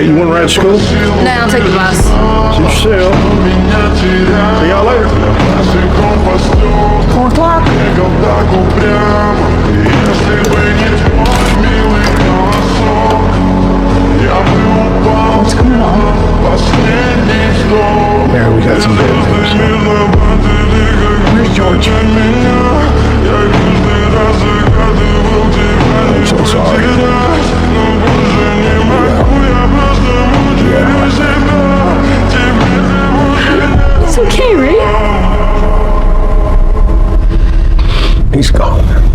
Hey, you want to ride to school? No, I'll take the bus. See yourself. See y'all later. 4 o'clock. What's going on? Mary, we got some bad news. Where's George? I'm so sorry. It's okay, right? He's gone.